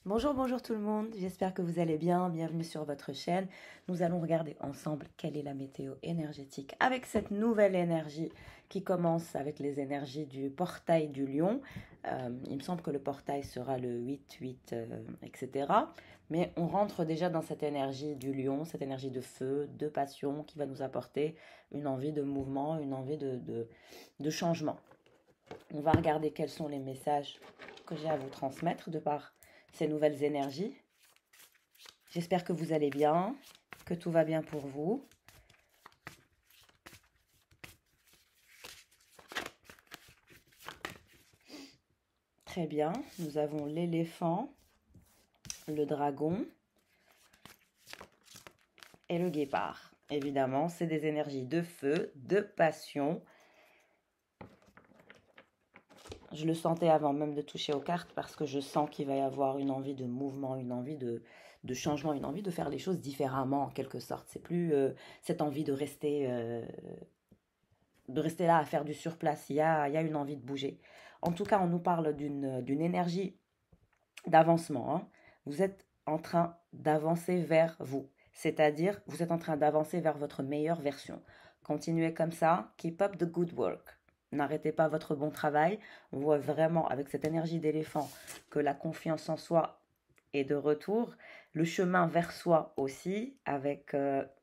Bonjour, bonjour tout le monde, j'espère que vous allez bien, bienvenue sur votre chaîne. Nous allons regarder ensemble quelle est la météo énergétique avec cette nouvelle énergie qui commence avec les énergies du portail du lion. Il me semble que le portail sera le 8-8, etc. Mais on rentre déjà dans cette énergie du lion, cette énergie de feu, de passion qui va nous apporter une envie de mouvement, une envie de changement. On va regarder quels sont les messages que j'ai à vous transmettre de par ces nouvelles énergies. J'espère que vous allez bien, que tout va bien pour vous. Très bien, nous avons l'éléphant, le dragon et le guépard. Évidemment, c'est des énergies de feu, de passion. Je le sentais avant même de toucher aux cartes parce que je sens qu'il va y avoir une envie de mouvement, une envie de changement, une envie de faire les choses différemment en quelque sorte. C'est plus cette envie de rester là à faire du surplace. Il y a une envie de bouger. En tout cas, on nous parle d'une énergie d'avancement. Hein. Vous êtes en train d'avancer vers vous. C'est-à-dire, vous êtes en train d'avancer vers votre meilleure version. Continuez comme ça. Keep up the good work. N'arrêtez pas votre bon travail. On voit vraiment avec cette énergie d'éléphant que la confiance en soi est de retour. Le chemin vers soi aussi, avec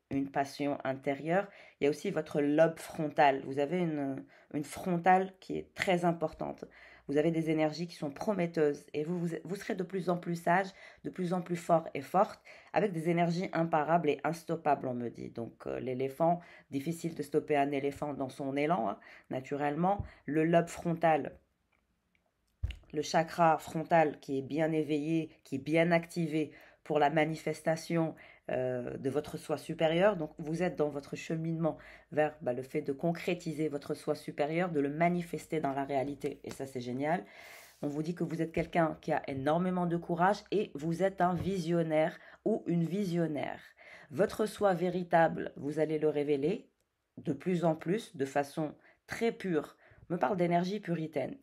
une passion intérieure. Il y a aussi votre lobe frontal. Vous avez une frontale qui est très importante. Vous avez des énergies qui sont prometteuses et vous serez de plus en plus sage, de plus en plus fort et forte, avec des énergies imparables et instoppables, on me dit. Donc l'éléphant, difficile de stopper un éléphant dans son élan, hein, naturellement. Le lobe frontal, le chakra frontal qui est bien éveillé, qui est bien activé pour la manifestation de votre soi supérieur. Donc vous êtes dans votre cheminement vers le fait de concrétiser votre soi supérieur, de le manifester dans la réalité. Et ça, c'est génial. On vous dit que vous êtes quelqu'un qui a énormément de courage et vous êtes un visionnaire ou une visionnaire. Votre soi véritable, vous allez le révéler de plus en plus, de façon très pure. On me parle d'énergie puritaine,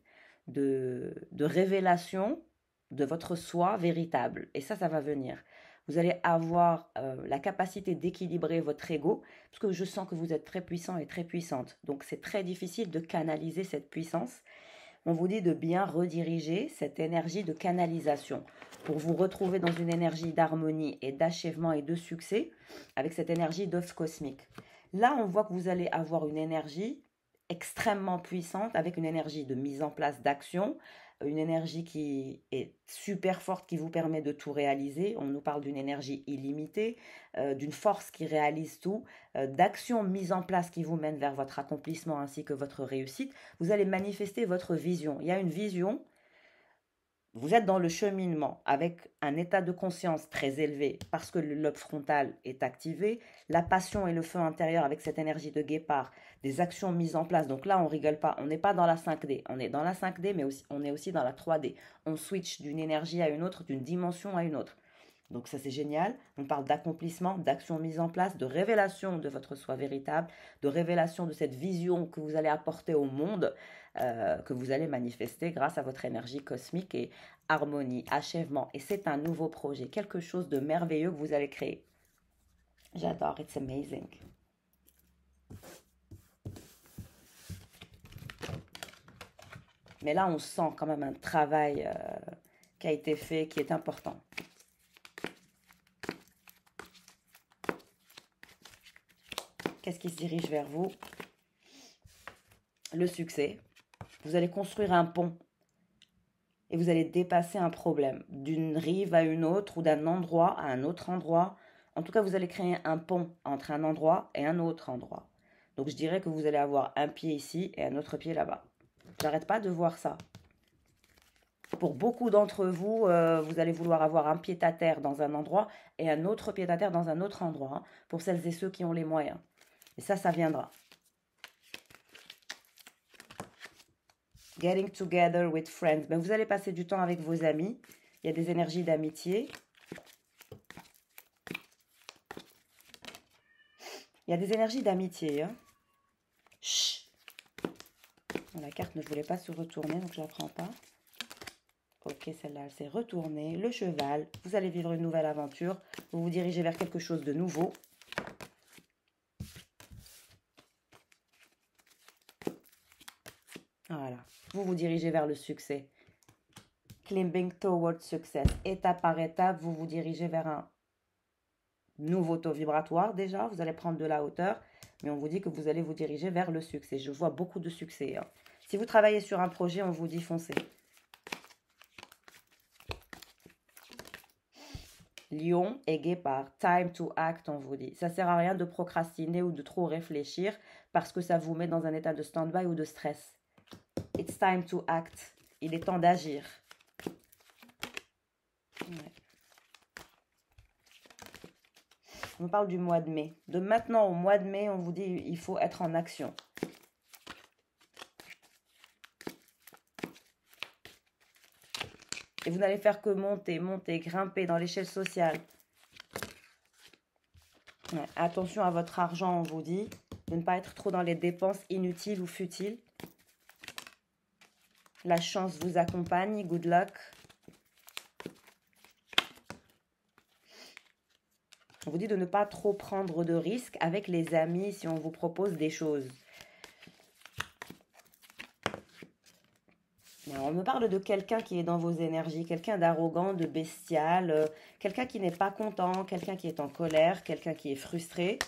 de révélation de votre soi véritable. Et ça va venir. Vous allez avoir la capacité d'équilibrer votre ego, parce que je sens que vous êtes très puissant et très puissante. Donc c'est très difficile de canaliser cette puissance. On vous dit de bien rediriger cette énergie de canalisation pour vous retrouver dans une énergie d'harmonie et d'achèvement et de succès avec cette énergie d'œuf cosmique. Là, on voit que vous allez avoir une énergie extrêmement puissante avec une énergie de mise en place d'action, une énergie qui est super forte qui vous permet de tout réaliser. On nous parle d'une énergie illimitée, d'une force qui réalise tout, d'actions mises en place qui vous mènent vers votre accomplissement ainsi que votre réussite. Vous allez manifester votre vision. Il y a une vision. Vous êtes dans le cheminement avec un état de conscience très élevé parce que le lobe frontal est activé, la passion et le feu intérieur avec cette énergie de guépard, des actions mises en place. Donc là, on rigole pas, on n'est pas dans la 5D, on est dans la 5D, mais aussi, on est aussi dans la 3D. On switch d'une énergie à une autre, d'une dimension à une autre. Donc ça c'est génial, on parle d'accomplissement, d'actions mises en place, de révélation de votre soi véritable, de révélation de cette vision que vous allez apporter au monde, que vous allez manifester grâce à votre énergie cosmique et harmonie, achèvement. Et c'est un nouveau projet, quelque chose de merveilleux que vous allez créer. J'adore, it's amazing. Mais là on sent quand même un travail qui a été fait, qui est important. Qu'est-ce qui se dirige vers vous? Le succès. Vous allez construire un pont et vous allez dépasser un problème d'une rive à une autre ou d'un endroit à un autre endroit. En tout cas, vous allez créer un pont entre un endroit et un autre endroit. Donc, je dirais que vous allez avoir un pied ici et un autre pied là-bas. J'arrête pas de voir ça. Pour beaucoup d'entre vous, vous allez vouloir avoir un pied-à-terre dans un endroit et un autre pied-à-terre dans un autre endroit, hein, pour celles et ceux qui ont les moyens. Et ça viendra. Getting together with friends. Ben, vous allez passer du temps avec vos amis. Il y a des énergies d'amitié. Il y a des énergies d'amitié. Hein. Chut. Bon, la carte ne voulait pas se retourner, donc je ne la prends pas. Ok, celle-là, elle s'est retournée. Le cheval, vous allez vivre une nouvelle aventure. Vous vous dirigez vers quelque chose de nouveau. Voilà. Vous vous dirigez vers le succès. Climbing towards success. Étape par étape, vous vous dirigez vers un nouveau taux vibratoire déjà. Vous allez prendre de la hauteur. Mais on vous dit que vous allez vous diriger vers le succès. Je vois beaucoup de succès. Hein. Si vous travaillez sur un projet, on vous dit foncez. Lion et guépard, time to act, on vous dit. Ça ne sert à rien de procrastiner ou de trop réfléchir parce que ça vous met dans un état de stand-by ou de stress. It's time to act. Il est temps d'agir. Ouais. On parle du mois de mai. De maintenant au mois de mai, on vous dit il faut être en action. Et vous n'allez faire que monter, grimper dans l'échelle sociale. Ouais. Attention à votre argent, on vous dit. De ne pas être trop dans les dépenses inutiles ou futiles. La chance vous accompagne. Good luck. On vous dit de ne pas trop prendre de risques avec les amis si on vous propose des choses. On me parle de quelqu'un qui est dans vos énergies, quelqu'un d'arrogant, de bestial, quelqu'un qui n'est pas content, quelqu'un qui est en colère, quelqu'un qui est frustré,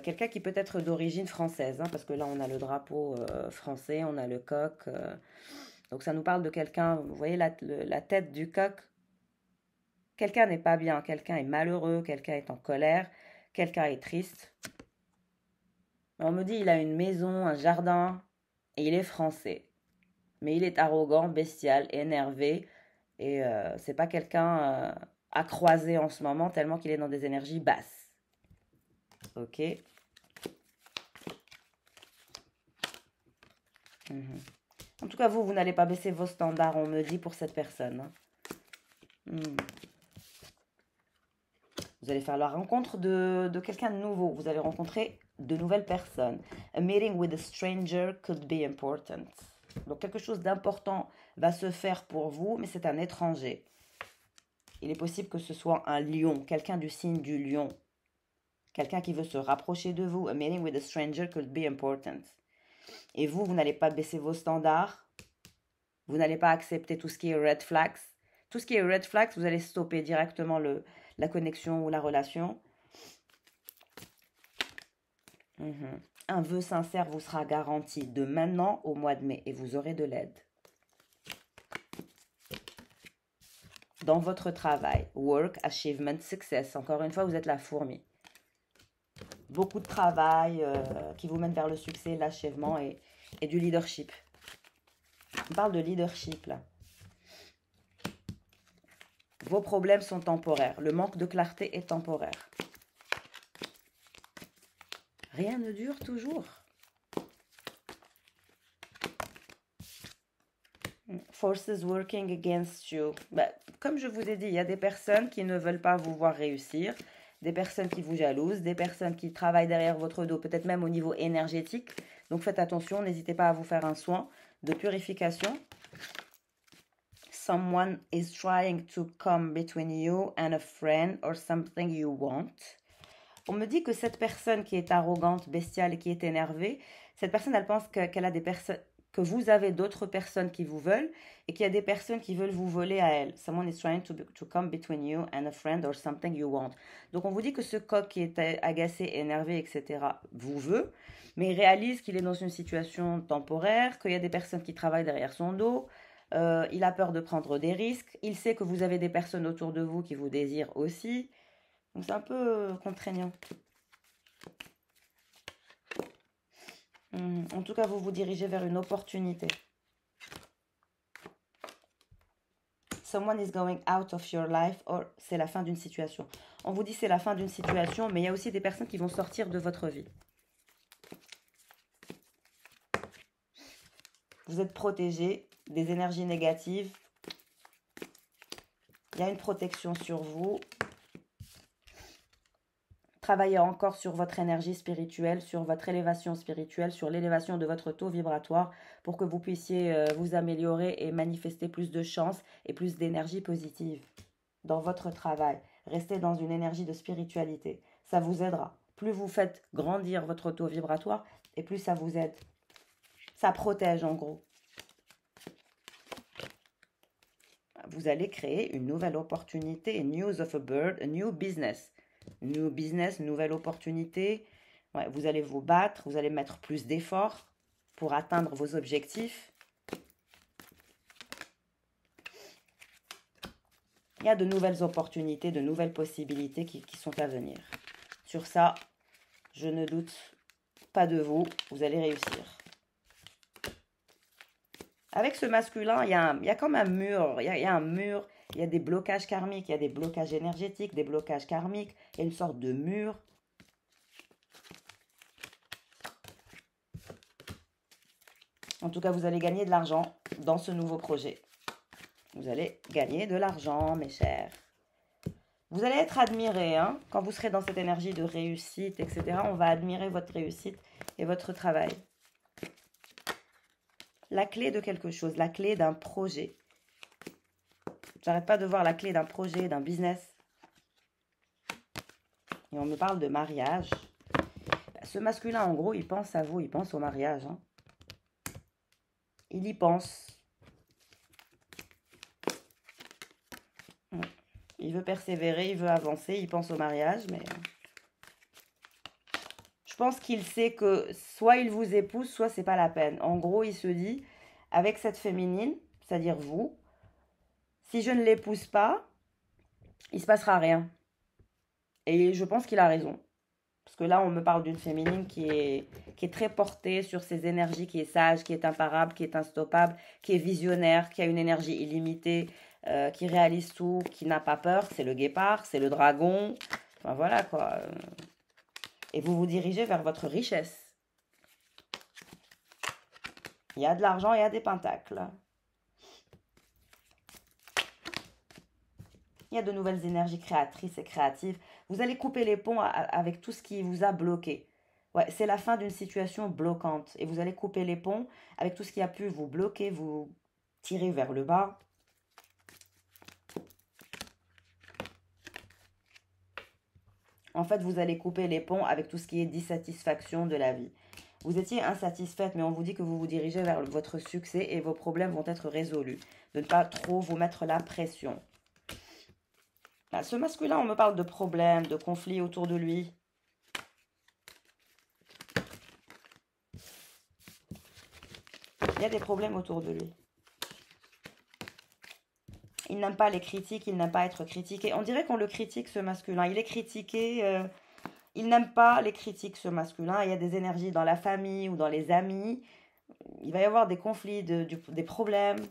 quelqu'un qui peut être d'origine française, hein, parce que là on a le drapeau français, on a le coq, donc ça nous parle de quelqu'un, vous voyez la tête du coq, quelqu'un n'est pas bien, quelqu'un est malheureux, quelqu'un est en colère, quelqu'un est triste. On me dit il a une maison, un jardin, et il est français. Mais il est arrogant, bestial, énervé. Et c'est pas quelqu'un à croiser en ce moment, tellement qu'il est dans des énergies basses. Ok. En tout cas, vous n'allez pas baisser vos standards, on me dit, pour cette personne. Hein. Vous allez faire la rencontre de quelqu'un de nouveau. Vous allez rencontrer de nouvelles personnes. A meeting with a stranger could be important. Donc quelque chose d'important va se faire pour vous, mais c'est un étranger. Il est possible que ce soit un lion, quelqu'un du signe du lion. Quelqu'un qui veut se rapprocher de vous. A meeting with a stranger could be important. Et vous n'allez pas baisser vos standards. Vous n'allez pas accepter tout ce qui est red flags. Tout ce qui est red flags, vous allez stopper directement la connexion ou la relation. Un vœu sincère vous sera garanti de maintenant au mois de mai et vous aurez de l'aide. Dans votre travail, work, achievement, success. Encore une fois, vous êtes la fourmi. Beaucoup de travail qui vous mène vers le succès, l'achèvement et du leadership. On parle de leadership là. Vos problèmes sont temporaires. Le manque de clarté est temporaire. Rien ne dure toujours. Forces working against you. Comme je vous ai dit, il y a des personnes qui ne veulent pas vous voir réussir, des personnes qui vous jalousent, des personnes qui travaillent derrière votre dos, peut-être même au niveau énergétique. Donc faites attention, n'hésitez pas à vous faire un soin de purification. Someone is trying to come between you and a friend or something you want. On me dit que cette personne qui est arrogante, bestiale et qui est énervée, cette personne, elle pense qu'elle a des personnes, que vous avez d'autres personnes qui vous veulent et qu'il y a des personnes qui veulent vous voler à elle. Someone is trying to come between you and a friend or something you want. Donc on vous dit que ce coq qui est agacé, énervé, etc. vous veut, mais il réalise qu'il est dans une situation temporaire, qu'il y a des personnes qui travaillent derrière son dos. Il a peur de prendre des risques. Il sait que vous avez des personnes autour de vous qui vous désirent aussi. Donc c'est un peu contraignant. En tout cas, vous vous dirigez vers une opportunité. Someone is going out of your life, or c'est la fin d'une situation. On vous dit c'est la fin d'une situation, mais il y a aussi des personnes qui vont sortir de votre vie. Vous êtes protégé des énergies négatives. Il y a une protection sur vous. travailler encore sur votre énergie spirituelle, sur votre élévation spirituelle, sur l'élévation de votre taux vibratoire pour que vous puissiez vous améliorer et manifester plus de chance et plus d'énergie positive dans votre travail. Restez dans une énergie de spiritualité. Ça vous aidera. Plus vous faites grandir votre taux vibratoire et plus ça vous aide. Ça protège en gros. Vous allez créer une nouvelle opportunité, news of a bird, a new business. New business, nouvelle opportunité. Ouais, vous allez vous battre, vous allez mettre plus d'efforts pour atteindre vos objectifs. Il y a de nouvelles opportunités, de nouvelles possibilités qui sont à venir. Sur ça, je ne doute pas de vous, vous allez réussir. Avec ce masculin, il y a comme un mur, il y a un mur, il y a des blocages karmiques, il y a des blocages énergétiques, des blocages karmiques, il y a une sorte de mur. En tout cas, vous allez gagner de l'argent dans ce nouveau projet. Vous allez gagner de l'argent, mes chers. Vous allez être admiré, hein, quand vous serez dans cette énergie de réussite, etc. On va admirer votre réussite et votre travail. La clé de quelque chose, la clé d'un projet. J'arrête pas de voir la clé d'un projet, d'un business. Et on me parle de mariage. Ce masculin, en gros, il pense à vous, il pense au mariage. Hein. Il y pense. Il veut persévérer, il veut avancer, il pense au mariage, mais... Je pense qu'il sait que soit il vous épouse, soit c'est pas la peine. En gros, il se dit, avec cette féminine, c'est-à-dire vous, si je ne l'épouse pas, il se passera rien. Et je pense qu'il a raison. Parce que là, on me parle d'une féminine qui est très portée sur ses énergies, qui est sage, qui est imparable, qui est instoppable, qui est visionnaire, qui a une énergie illimitée, qui réalise tout, qui n'a pas peur. C'est le guépard, c'est le dragon. Enfin voilà quoi. Et vous vous dirigez vers votre richesse. Il y a de l'argent, il y a des pentacles. Il y a de nouvelles énergies créatrices et créatives. Vous allez couper les ponts avec tout ce qui vous a bloqué. Ouais, c'est la fin d'une situation bloquante. Et vous allez couper les ponts avec tout ce qui a pu vous bloquer, vous tirer vers le bas. En fait, vous allez couper les ponts avec tout ce qui est dissatisfaction de la vie. Vous étiez insatisfaite, mais on vous dit que vous vous dirigez vers votre succès et vos problèmes vont être résolus. De ne pas trop vous mettre la pression. Là, ce masculin, on me parle de problèmes, de conflits autour de lui. Il y a des problèmes autour de lui. Il n'aime pas les critiques, il n'aime pas être critiqué. On dirait qu'on le critique, ce masculin. Il est critiqué, il n'aime pas les critiques, ce masculin. Il y a des énergies dans la famille ou dans les amis. Il va y avoir des conflits, des problèmes.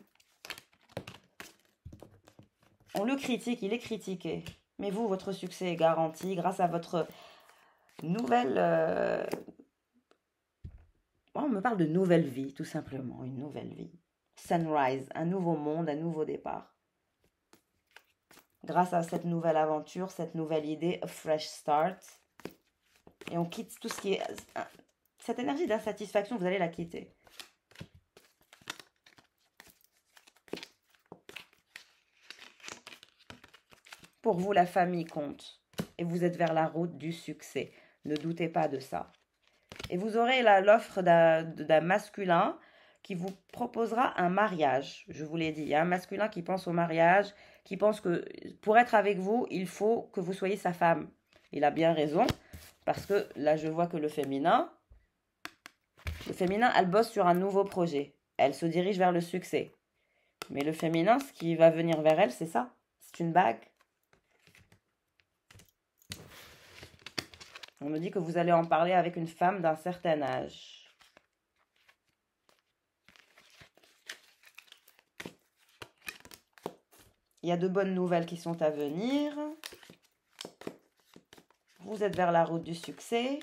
On le critique, il est critiqué. Mais vous, votre succès est garanti grâce à votre nouvelle... On me parle de nouvelle vie, tout simplement. Une nouvelle vie. Sunrise, un nouveau monde, un nouveau départ. Grâce à cette nouvelle aventure, cette nouvelle idée, a fresh start. Et on quitte tout ce qui est... Cette énergie d'insatisfaction, vous allez la quitter. Pour vous, la famille compte. Et vous êtes vers la route du succès. Ne doutez pas de ça. Et vous aurez l'offre d'un masculin qui vous proposera un mariage. Je vous l'ai dit, il y a un masculin qui pense au mariage, qui pense que pour être avec vous, il faut que vous soyez sa femme. Il a bien raison, parce que là, je vois que le féminin, elle bosse sur un nouveau projet. Elle se dirige vers le succès. Mais le féminin, ce qui va venir vers elle, c'est ça. C'est une bague. On me dit que vous allez en parler avec une femme d'un certain âge. Il y a de bonnes nouvelles qui sont à venir. Vous êtes vers la route du succès.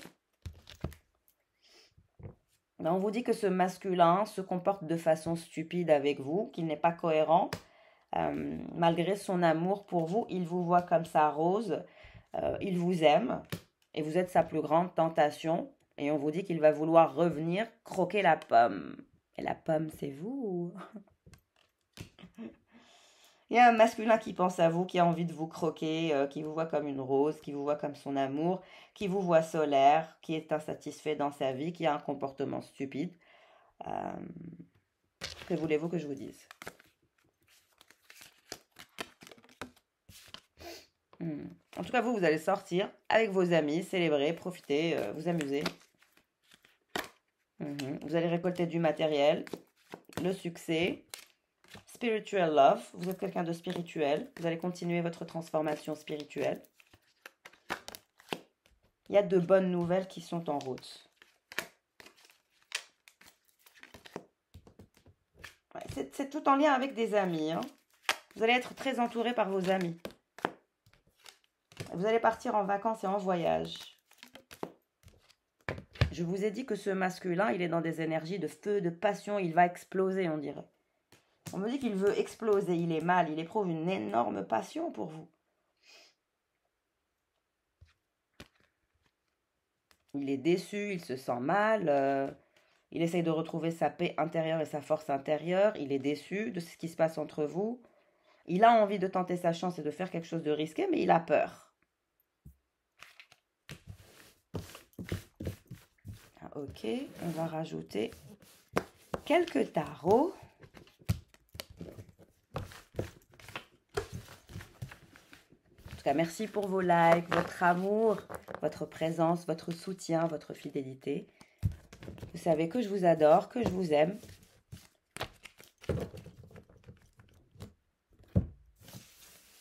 On vous dit que ce masculin se comporte de façon stupide avec vous, qu'il n'est pas cohérent. Malgré son amour pour vous, il vous voit comme ça rose. Il vous aime. Et vous êtes sa plus grande tentation. Et on vous dit qu'il va vouloir revenir croquer la pomme. Et la pomme, c'est vous. Il y a un masculin qui pense à vous, qui a envie de vous croquer, qui vous voit comme une rose, qui vous voit comme son amour, qui vous voit solaire, qui est insatisfait dans sa vie, qui a un comportement stupide. Euh, que voulez-vous que je vous dise? En tout cas, vous allez sortir avec vos amis, célébrer, profiter, vous amuser. Vous allez récolter du matériel, le succès. Spiritual love, vous êtes quelqu'un de spirituel. Vous allez continuer votre transformation spirituelle. Il y a de bonnes nouvelles qui sont en route. Ouais, c'est tout en lien avec des amis. Hein. Vous allez être très entouré par vos amis. Vous allez partir en vacances et en voyage. Je vous ai dit que ce masculin, il est dans des énergies de feu, de passion. Il va exploser, on dirait. On me dit qu'il veut exploser. Il est mal. Il éprouve une énorme passion pour vous. Il est déçu. Il se sent mal. Il essaye de retrouver sa paix intérieure et sa force intérieure. Il est déçu de ce qui se passe entre vous. Il a envie de tenter sa chance et de faire quelque chose de risqué, mais il a peur. Ok, on va rajouter quelques tarots. En tout cas, merci pour vos likes, votre amour, votre présence, votre soutien, votre fidélité. Vous savez que je vous adore, que je vous aime.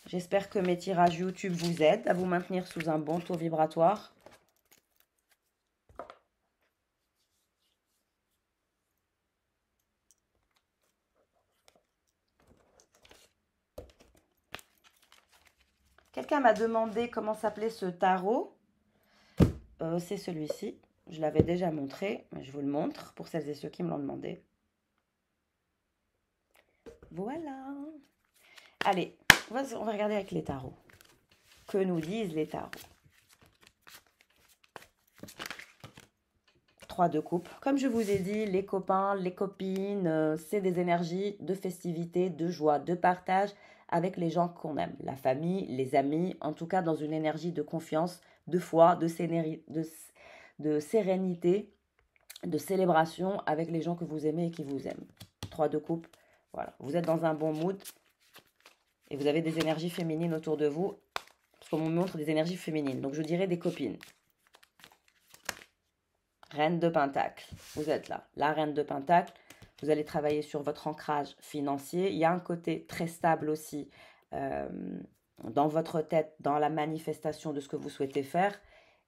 J'espère que mes tirages YouTube vous aident à vous maintenir sous un bon taux vibratoire. Quelqu'un m'a demandé comment s'appelait ce tarot. C'est celui-ci. Je l'avais déjà montré. Je vous le montre pour celles et ceux qui me l'ont demandé. Voilà. Allez, on va regarder avec les tarots. Que nous disent les tarots? 3 de coupe. Comme je vous ai dit, les copains, les copines, c'est des énergies de festivité, de joie, de partage avec les gens qu'on aime. La famille, les amis, en tout cas dans une énergie de confiance, de foi, de sérénité, de célébration avec les gens que vous aimez et qui vous aiment. 3 de coupe, voilà. Vous êtes dans un bon mood et vous avez des énergies féminines autour de vous. Parce qu'on me montre des énergies féminines. Donc je dirais des copines. Reine de Pentacle, vous êtes là. La Reine de Pentacle, vous allez travailler sur votre ancrage financier. Il y a un côté très stable aussi dans votre tête, dans la manifestation de ce que vous souhaitez faire.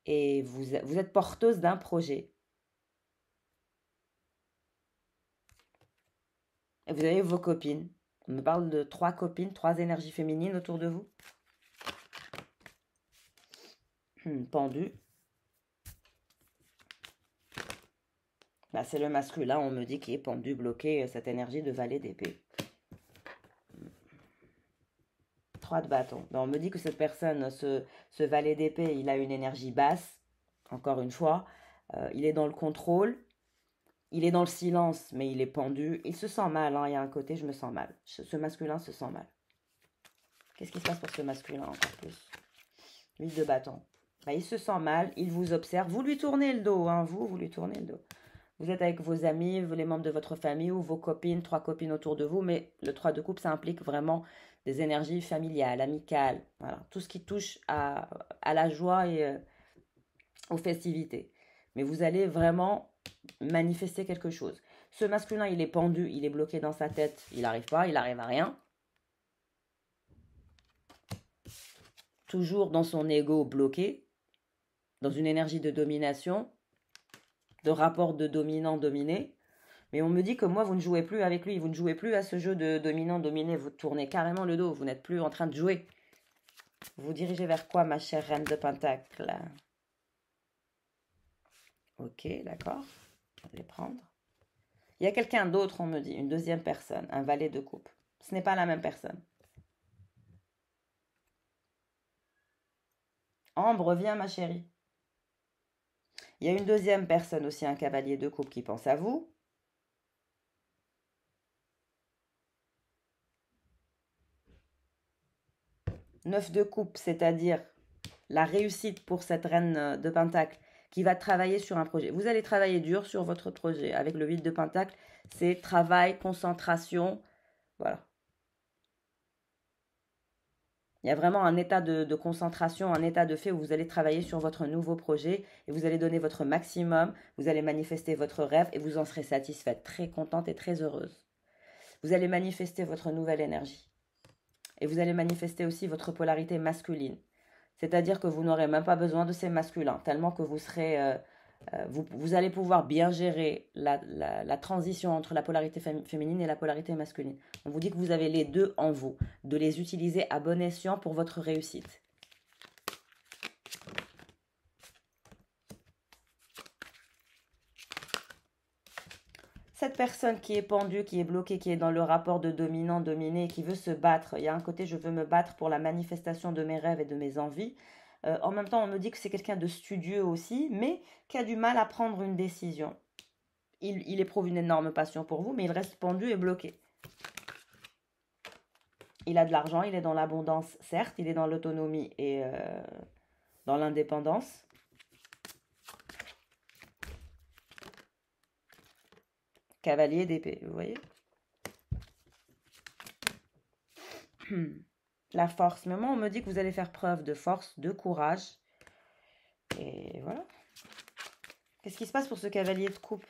Et vous êtes porteuse d'un projet. Et vous avez vos copines. On me parle de 3 copines, 3 énergies féminines autour de vous. Pendu. Là, c'est le masculin, on me dit, qui est pendu, bloqué, cette énergie de valet d'épée. 3 de bâton. Ben, on me dit que cette personne, ce valet d'épée, il a une énergie basse, encore une fois. Il est dans le contrôle, il est dans le silence, mais il est pendu. Il se sent mal, hein. Il y a un côté, je me sens mal. Ce masculin se sent mal. Qu'est-ce qui se passe pour ce masculin encore plus? 8 de bâton. Ben, il se sent mal, il vous observe. Vous lui tournez le dos, hein. Vous lui tournez le dos. Vous êtes avec vos amis, les membres de votre famille ou vos copines, 3 copines autour de vous, mais le 3 de coupe, ça implique vraiment des énergies familiales, amicales, voilà, tout ce qui touche à la joie et aux festivités. Mais vous allez vraiment manifester quelque chose. Ce masculin, il est pendu, il est bloqué dans sa tête, il n'arrive pas, il n'arrive à rien. Toujours dans son ego bloqué, dans une énergie de domination, de rapport de dominant-dominé. Mais on me dit que moi, vous ne jouez plus avec lui, vous ne jouez plus à ce jeu de dominant-dominé, vous tournez carrément le dos, vous n'êtes plus en train de jouer. Vous dirigez vers quoi, ma chère Reine de Pentacle? Ok, d'accord, on va les prendre. Il y a quelqu'un d'autre, on me dit, une deuxième personne, un valet de coupe. Ce n'est pas la même personne. Ambre, viens, ma chérie. Il y a une deuxième personne aussi, un cavalier de coupe qui pense à vous. 9 de coupe, c'est-à-dire la réussite pour cette reine de Pentacle qui va travailler sur un projet. Vous allez travailler dur sur votre projet. Avec le 8 de Pentacle, c'est travail, concentration. Voilà. Il y a vraiment un état de concentration, un état de fait où vous allez travailler sur votre nouveau projet et vous allez donner votre maximum, vous allez manifester votre rêve et vous en serez satisfaite, très contente et très heureuse. Vous allez manifester votre nouvelle énergie. Et vous allez manifester aussi votre polarité masculine. C'est-à-dire que vous n'aurez même pas besoin de ces masculins, tellement que vous serez... vous allez pouvoir bien gérer la transition entre la polarité féminine et la polarité masculine. On vous dit que vous avez les deux en vous, de les utiliser à bon escient pour votre réussite. Cette personne qui est pendue, qui est bloquée, qui est dans le rapport de dominant-dominé, qui veut se battre, il y a un côté je veux me battre pour la manifestation de mes rêves et de mes envies. En même temps, on me dit que c'est quelqu'un de studieux aussi, mais qui a du mal à prendre une décision. Il éprouve une énorme passion pour vous, mais il reste pendu et bloqué. Il a de l'argent, il est dans l'abondance, certes, il est dans l'autonomie et dans l'indépendance. Cavalier d'épée, vous voyez? La force. Mais moi, on me dit que vous allez faire preuve de force, de courage. Et voilà. Qu'est-ce qui se passe pour ce cavalier de coupe?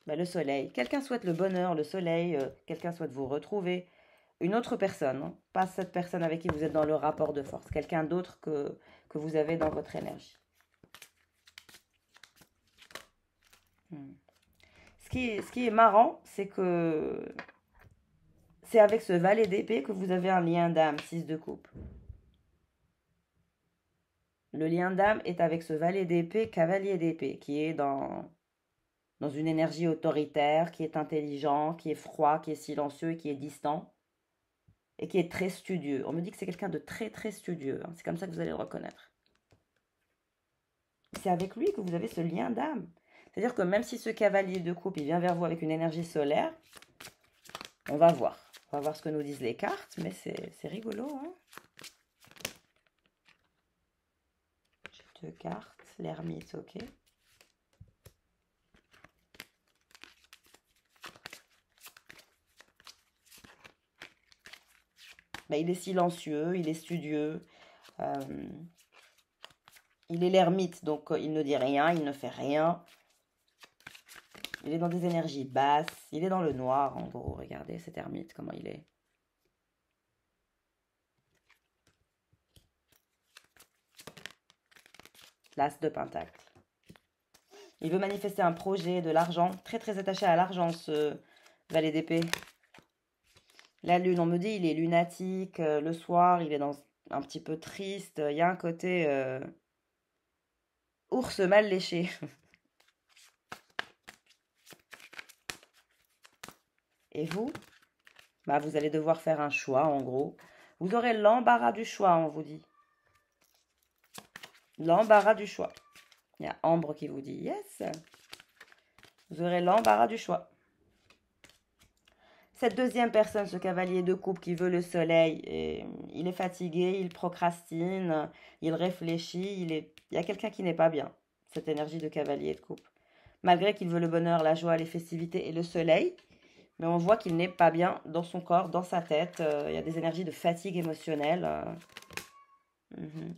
Le soleil. Quelqu'un souhaite le bonheur, le soleil. Quelqu'un souhaite vous retrouver. Une autre personne, hein, pas cette personne avec qui vous êtes dans le rapport de force. Quelqu'un d'autre que vous avez dans votre énergie. Ce qui est marrant, c'est que c'est avec ce valet d'épée que vous avez un lien d'âme, 6 de coupe. Le lien d'âme est avec ce valet d'épée, cavalier d'épée, qui est dans une énergie autoritaire, qui est intelligent, qui est froid, qui est silencieux, qui est distant et qui est très studieux. On me dit que c'est quelqu'un de très très studieux. Hein. C'est comme ça que vous allez le reconnaître. C'est avec lui que vous avez ce lien d'âme. C'est-à-dire que même si ce cavalier de coupe, il vient vers vous avec une énergie solaire, on va voir. On va voir ce que nous disent les cartes, mais c'est rigolo. Hein, j'ai 2 cartes. L'ermite, ok. Il est silencieux, il est studieux. Il est l'ermite, donc il ne dit rien, il ne fait rien. Il est dans des énergies basses. Il est dans le noir, en gros. Regardez cet ermite, comment il est. L'as de pentacle. Il veut manifester un projet, de l'argent. Très, très attaché à l'argent, ce valet d'épée. La lune, on me dit, il est lunatique. Le soir, il est un petit peu triste. Il y a un côté ours mal léché. Et vous? Vous allez devoir faire un choix, en gros. Vous aurez l'embarras du choix, on vous dit. L'embarras du choix. Il y a Ambre qui vous dit yes. Vous aurez l'embarras du choix. Cette deuxième personne, ce cavalier de coupe qui veut le soleil, il est fatigué, il procrastine, il réfléchit, il y a quelqu'un qui n'est pas bien. Cette énergie de cavalier de coupe. Malgré qu'il veut le bonheur, la joie, les festivités et le soleil, mais on voit qu'il n'est pas bien dans son corps, dans sa tête. Il y a des énergies de fatigue émotionnelle.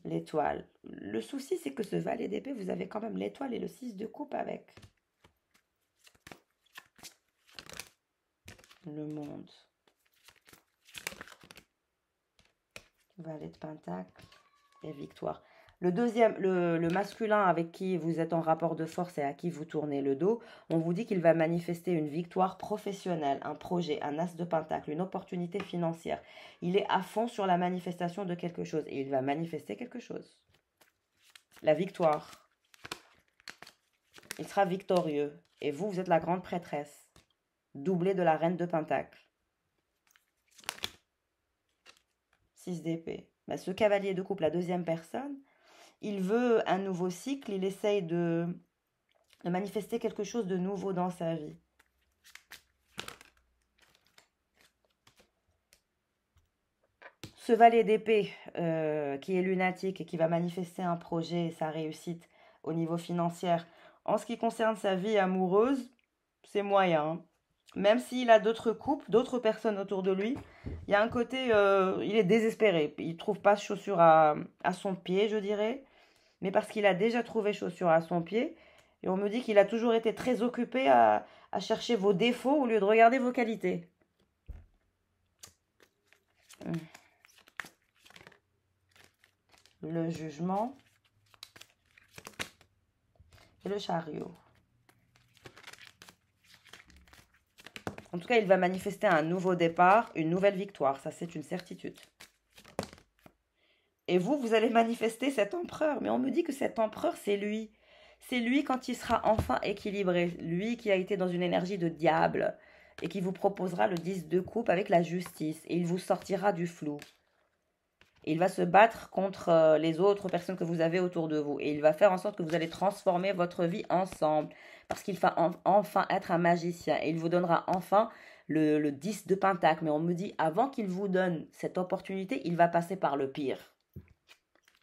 L'étoile. Le souci, c'est que ce valet d'épée, vous avez quand même l'étoile et le 6 de coupe avec. Le monde. Valet de pentacle et victoire. Le deuxième, le masculin avec qui vous êtes en rapport de force et à qui vous tournez le dos, on vous dit qu'il va manifester une victoire professionnelle, un projet, un as de pentacle, une opportunité financière. Il est à fond sur la manifestation de quelque chose et il va manifester quelque chose. La victoire. Il sera victorieux. Et vous, vous êtes la grande prêtresse, doublée de la reine de pentacle. 6 d'épée. Ce cavalier de coupe, la deuxième personne, Il veut un nouveau cycle, il essaye de manifester quelque chose de nouveau dans sa vie. Ce valet d'épée qui est lunatique et qui va manifester un projet et sa réussite au niveau financier, en ce qui concerne sa vie amoureuse, c'est moyen, hein. Même s'il a d'autres couples, d'autres personnes autour de lui, il y a un côté, il est désespéré. Il ne trouve pas de chaussures à son pied, je dirais. Mais parce qu'il a déjà trouvé chaussures à son pied. Et on me dit qu'il a toujours été très occupé à chercher vos défauts au lieu de regarder vos qualités. Le jugement et le chariot. En tout cas, il va manifester un nouveau départ, une nouvelle victoire. Ça, c'est une certitude. Et vous, vous allez manifester cet empereur. Mais on me dit que cet empereur, c'est lui. C'est lui quand il sera enfin équilibré. Lui qui a été dans une énergie de diable et qui vous proposera le 10 de coupe avec la justice. Et il vous sortira du flou. Et il va se battre contre les autres personnes que vous avez autour de vous. Et il va faire en sorte que vous allez transformer votre vie ensemble. Parce qu'il va enfin être un magicien. Et il vous donnera enfin le 10 de pentacle. Mais on me dit, avant qu'il vous donne cette opportunité, il va passer par le pire.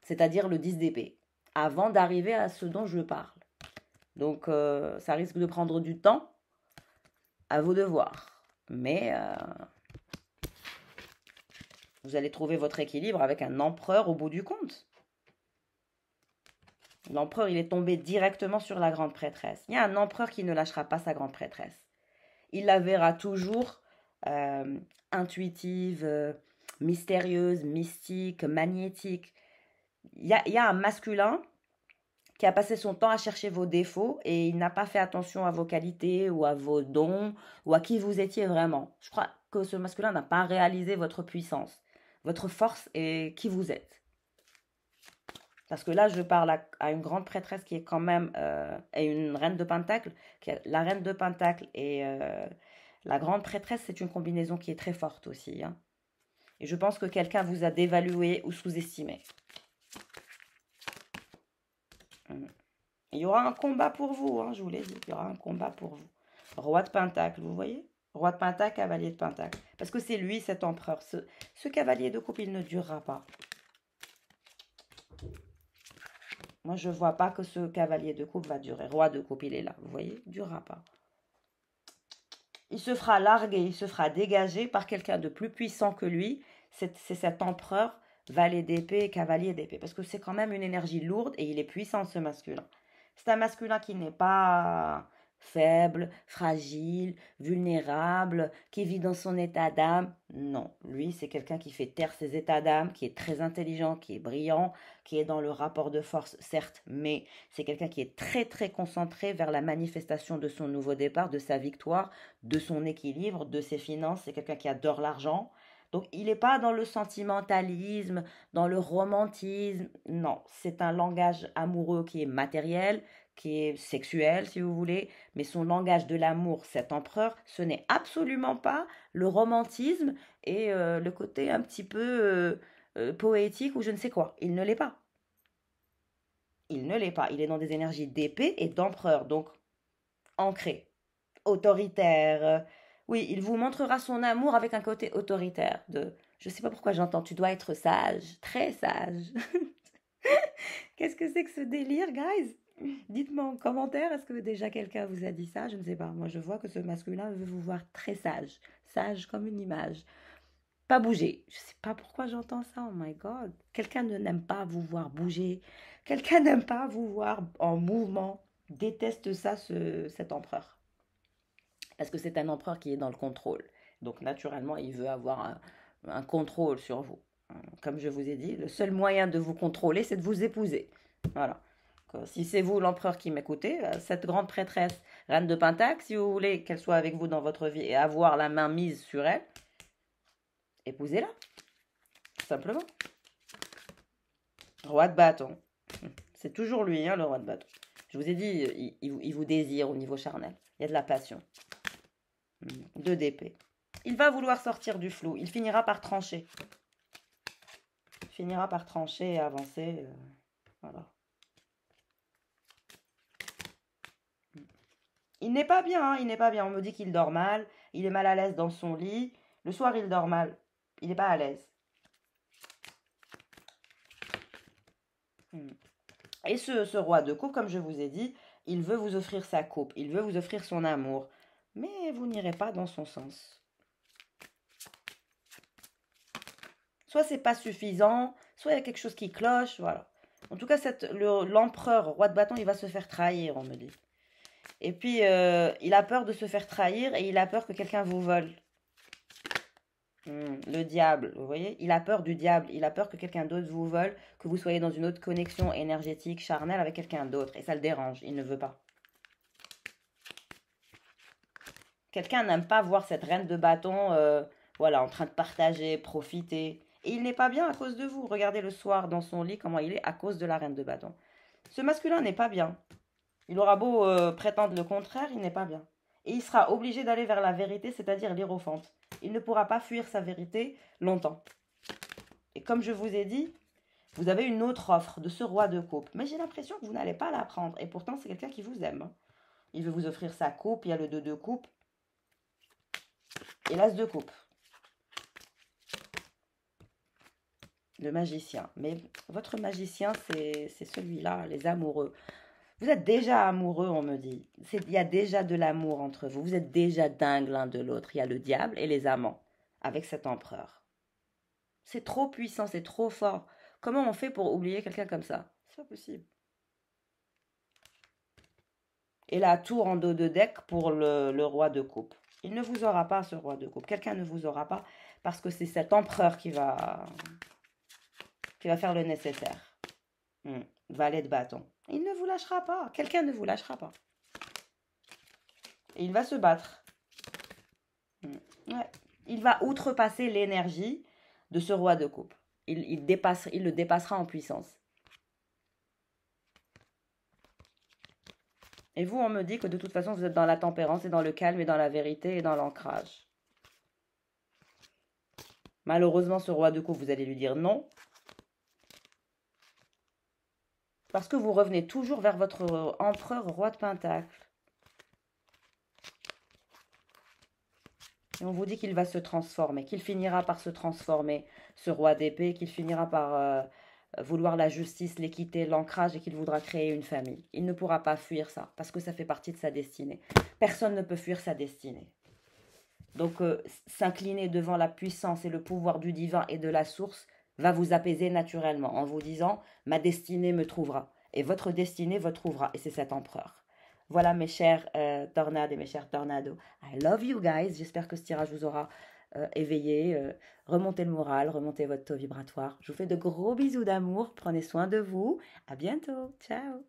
C'est-à-dire le 10 d'épée. Avant d'arriver à ce dont je parle. Donc, ça risque de prendre du temps. À vous de voir. Mais vous allez trouver votre équilibre avec un empereur au bout du compte. L'empereur, il est tombé directement sur la grande prêtresse. Il y a un empereur qui ne lâchera pas sa grande prêtresse. Il la verra toujours intuitive, mystérieuse, mystique, magnétique. Il y a un masculin qui a passé son temps à chercher vos défauts et il n'a pas fait attention à vos qualités ou à vos dons ou à qui vous étiez vraiment. Je crois que ce masculin n'a pas réalisé votre puissance, votre force et qui vous êtes. Parce que là, je parle à une grande prêtresse qui est quand même et une reine de Pentacle. La reine de Pentacle et la grande prêtresse, c'est une combinaison qui est très forte aussi, hein. Et je pense que quelqu'un vous a dévalué ou sous-estimé. Il y aura un combat pour vous, hein, je vous l'ai dit. Il y aura un combat pour vous. Roi de Pentacle, vous voyez? Roi de Pentacle, cavalier de Pentacle. Parce que c'est lui, cet empereur. Ce cavalier de coupe, il ne durera pas. Moi, je ne vois pas que ce cavalier de coupe va durer. Roi de coupe, il est là, vous voyez? Il ne durera pas. Il se fera larguer, il se fera dégager par quelqu'un de plus puissant que lui. C'est cet empereur, valet d'épée, cavalier d'épée. Parce que c'est quand même une énergie lourde et il est puissant, ce masculin. C'est un masculin qui n'est pas faible, fragile, vulnérable, qui vit dans son état d'âme. Non, lui, c'est quelqu'un qui fait taire ses états d'âme, qui est très intelligent, qui est brillant, qui est dans le rapport de force, certes, mais c'est quelqu'un qui est très, très concentré vers la manifestation de son nouveau départ, de sa victoire, de son équilibre, de ses finances. C'est quelqu'un qui adore l'argent. Donc, il n'est pas dans le sentimentalisme, dans le romantisme. Non, c'est un langage amoureux qui est matériel, qui est sexuel, si vous voulez. Mais son langage de l'amour, cet empereur, ce n'est absolument pas le romantisme et le côté un petit peu poétique ou je ne sais quoi. Il ne l'est pas. Il ne l'est pas. Il est dans des énergies d'épée et d'empereur, donc ancré, autoritaire. Oui, il vous montrera son amour avec un côté autoritaire. Je ne sais pas pourquoi j'entends, tu dois être sage, très sage. Qu'est-ce que c'est que ce délire, guys? Dites-moi en commentaire, est-ce que déjà quelqu'un vous a dit ça? Je ne sais pas. Moi, je vois que ce masculin veut vous voir très sage. Sage comme une image. Pas bouger. Je ne sais pas pourquoi j'entends ça. Oh my God. Quelqu'un n'aime pas vous voir bouger. Quelqu'un n'aime pas vous voir en mouvement. Déteste ça, cet empereur. Parce que c'est un empereur qui est dans le contrôle. Donc, naturellement, il veut avoir un contrôle sur vous. Comme je vous ai dit, le seul moyen de vous contrôler, c'est de vous épouser. Voilà. Si c'est vous l'empereur qui m'écoutez, cette grande prêtresse, reine de Pentacle, si vous voulez qu'elle soit avec vous dans votre vie et avoir la main mise sur elle, épousez-la. Tout simplement. Roi de bâton. C'est toujours lui, hein, le roi de bâton. Je vous ai dit, il vous désire au niveau charnel. Il y a de la passion. 2 d'épée. Il va vouloir sortir du flou. Il finira par trancher. Il finira par trancher et avancer. Voilà. Il n'est pas bien, hein, il n'est pas bien. On me dit qu'il dort mal, il est mal à l'aise dans son lit. Le soir, il dort mal. Il n'est pas à l'aise. Hmm. Et ce roi de coupe, comme je vous ai dit, il veut vous offrir sa coupe, il veut vous offrir son amour. Mais vous n'irez pas dans son sens. Soit c'est pas suffisant, soit il y a quelque chose qui cloche, voilà. En tout cas, l'empereur, roi de bâton, il va se faire trahir, on me dit. Et puis, il a peur de se faire trahir et il a peur que quelqu'un vous vole. Le diable, vous voyez, il a peur du diable, il a peur que quelqu'un d'autre vous vole, que vous soyez dans une autre connexion énergétique, charnelle avec quelqu'un d'autre. Et ça le dérange, il ne veut pas. Quelqu'un n'aime pas voir cette reine de bâton, voilà, en train de partager, profiter. Et il n'est pas bien à cause de vous. Regardez le soir dans son lit comment il est à cause de la reine de bâton. Ce masculin n'est pas bien. Il aura beau prétendre le contraire, il n'est pas bien. Et il sera obligé d'aller vers la vérité, c'est-à-dire l'hiérophante. Il ne pourra pas fuir sa vérité longtemps. Et comme je vous ai dit, vous avez une autre offre de ce roi de coupe. Mais j'ai l'impression que vous n'allez pas la prendre. Et pourtant, c'est quelqu'un qui vous aime. Il veut vous offrir sa coupe, il y a le 2 de coupe. Et l'as de coupe. Le magicien. Mais votre magicien, c'est celui-là, les amoureux. Vous êtes déjà amoureux, on me dit. Il y a déjà de l'amour entre vous. Vous êtes déjà dingue l'un de l'autre. Il y a le diable et les amants avec cet empereur. C'est trop puissant, c'est trop fort. Comment on fait pour oublier quelqu'un comme ça? C'est pas possible. Et la tour en dos de deck pour le roi de coupe. Il ne vous aura pas, ce roi de coupe. Quelqu'un ne vous aura pas parce que c'est cet empereur qui va faire le nécessaire. Valet de bâton. Il ne vous lâchera pas. Quelqu'un ne vous lâchera pas. Et il va se battre. Ouais. Il va outrepasser l'énergie de ce roi de coupe. Il le dépassera en puissance. Et vous, on me dit que de toute façon, vous êtes dans la tempérance et dans le calme et dans la vérité et dans l'ancrage. Malheureusement, ce roi de coupe, vous allez lui dire non. Parce que vous revenez toujours vers votre empereur roi de pentacle. Et on vous dit qu'il va se transformer, qu'il finira par se transformer, ce roi d'épée, qu'il finira par vouloir la justice, l'équité, l'ancrage et qu'il voudra créer une famille. Il ne pourra pas fuir ça, parce que ça fait partie de sa destinée. Personne ne peut fuir sa destinée. Donc, s'incliner devant la puissance et le pouvoir du divin et de la source va vous apaiser naturellement en vous disant « Ma destinée me trouvera ». Et votre destinée vous trouvera. Et c'est cet empereur. Voilà mes chers tornades et mes chers tornados. I love you guys. J'espère que ce tirage vous aura éveillé. Remontez le moral, remontez votre taux vibratoire. Je vous fais de gros bisous d'amour. Prenez soin de vous. À bientôt. Ciao.